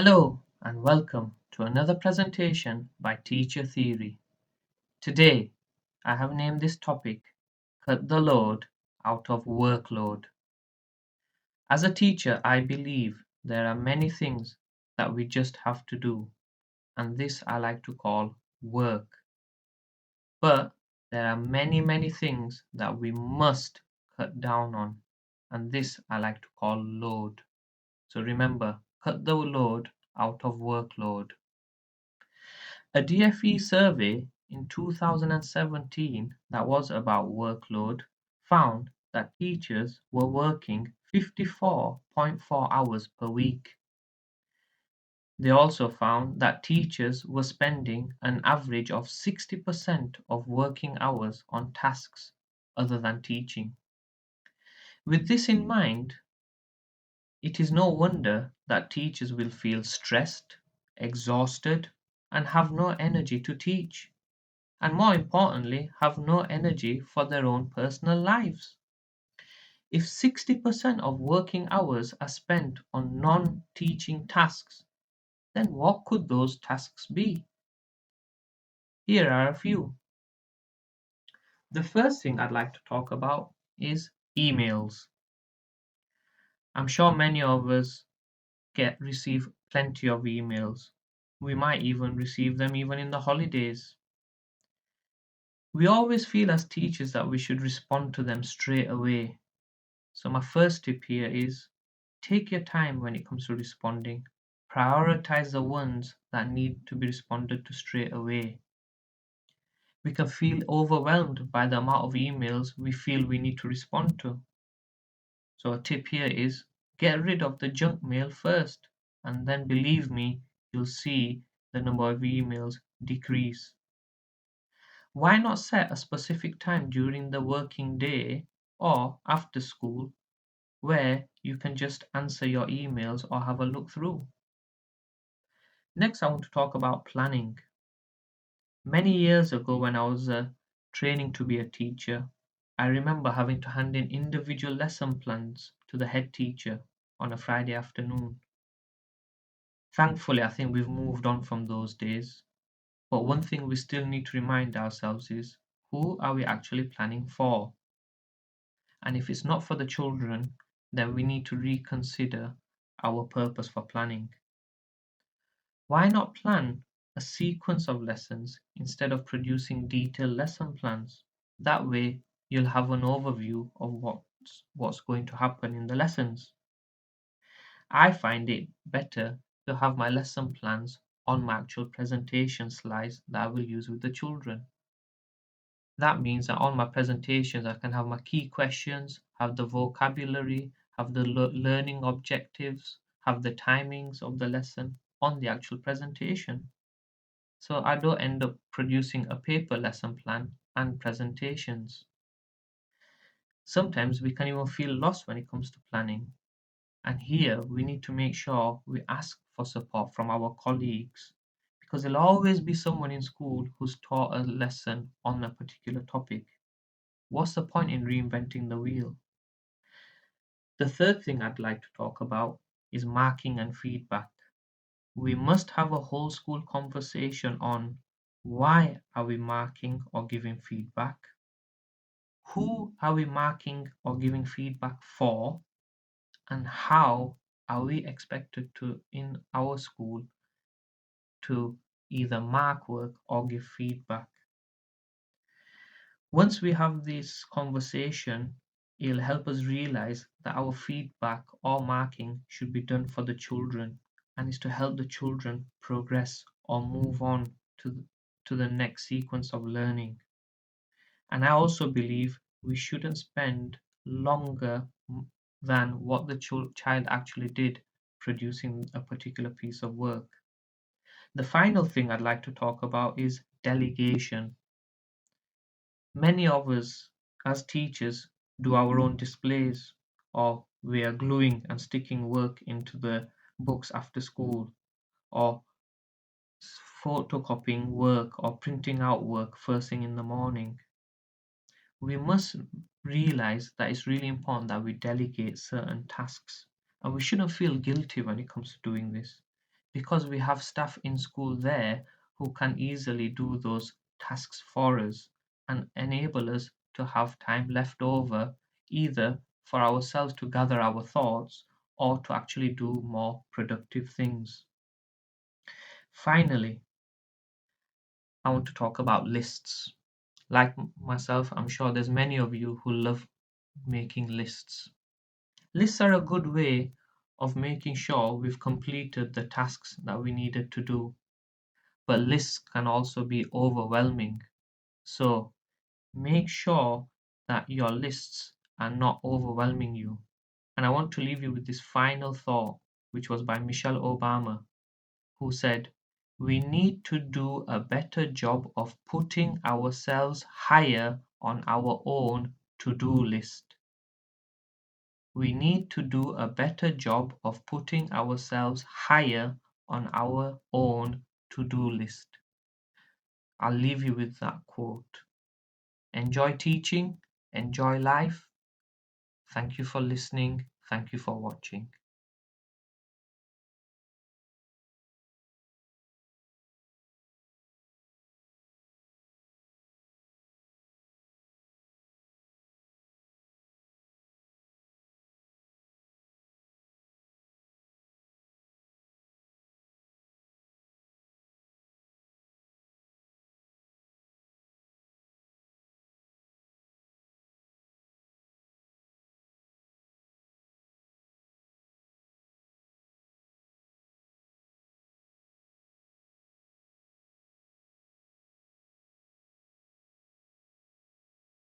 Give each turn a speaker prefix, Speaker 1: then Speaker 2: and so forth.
Speaker 1: Hello and welcome to another presentation by Teacher Theory. Today, I have named this topic Cut the Load Out of Workload. As a teacher, I believe there are many things that we just have to do, and this I like to call work. But there are many things that we must cut down on, and this I like to call load. So remember, cut the load out of workload. A DFE survey in 2017 that was about workload found that teachers were working 54.4 hours per week. They also found that teachers were spending an average of 60% of working hours on tasks other than teaching. With this in mind, it is no wonder that teachers will feel stressed, exhausted, and have no energy to teach, and more importantly, have no energy for their own personal lives. If 60% of working hours are spent on non teaching tasks, then what could those tasks be? Here are a few. The first thing I'd like to talk about is emails. I'm sure many of us receive plenty of emails. We might even receive them even in the holidays. We always feel as teachers that we should respond to them straight away. So, my first tip here is take your time when it comes to responding. Prioritize the ones that need to be responded to straight away. We can feel overwhelmed by the amount of emails we feel we need to respond to. So, a tip here is get rid of the junk mail first, and then believe me, you'll see the number of emails decrease. Why not set a specific time during the working day or after school where you can just answer your emails or have a look through? Next, I want to talk about planning. Many years ago, when I was training to be a teacher, I remember having to hand in individual lesson plans to the head teacher on a Friday afternoon. Thankfully, I think we've moved on from those days. But one thing we still need to remind ourselves is who are we actually planning for? And if it's not for the children, then we need to reconsider our purpose for planning. Why not plan a sequence of lessons instead of producing detailed lesson plans? That way, you'll have an overview of what's going to happen in the lessons. I find it better to have my lesson plans on my actual presentation slides that I will use with the children. That means that on my presentations, I can have my key questions, have the vocabulary, have the learning objectives, have the timings of the lesson on the actual presentation. So I don't end up producing a paper lesson plan and presentations. Sometimes we can even feel lost when it comes to planning. And here we need to make sure we ask for support from our colleagues because there'll always be someone in school who's taught a lesson on a particular topic. What's the point in reinventing the wheel? The third thing I'd like to talk about is marking and feedback. We must have a whole school conversation on why are we marking or giving feedback? Who are we marking or giving feedback for? And how are we expected to, in our school, to either mark work or give feedback? Once we have this conversation, it'll help us realize that our feedback or marking should be done for the children and is to help the children progress or move on to the next sequence of learning. And I also believe we shouldn't spend longer than what the child actually did producing a particular piece of work. The final thing I'd like to talk about is delegation. Many of us, as teachers, do our own displays, or we are gluing and sticking work into the books after school, or photocopying work or printing out work first thing in the morning. We must realize that it's really important that we delegate certain tasks, and we shouldn't feel guilty when it comes to doing this because we have staff in school there who can easily do those tasks for us and enable us to have time left over either for ourselves to gather our thoughts or to actually do more productive things. Finally, I want to talk about lists. Like myself, I'm sure there's many of you who love making lists. Lists are a good way of making sure we've completed the tasks that we needed to do, but lists can also be overwhelming. So make sure that your lists are not overwhelming you. And I want to leave you with this final thought, which was by Michelle Obama, who said, "We need to do a better job of putting ourselves higher on our own to do list. We need to do a better job of putting ourselves higher on our own to do list." I'll leave you with that quote. Enjoy teaching, enjoy life. Thank you for listening. Thank you for watching.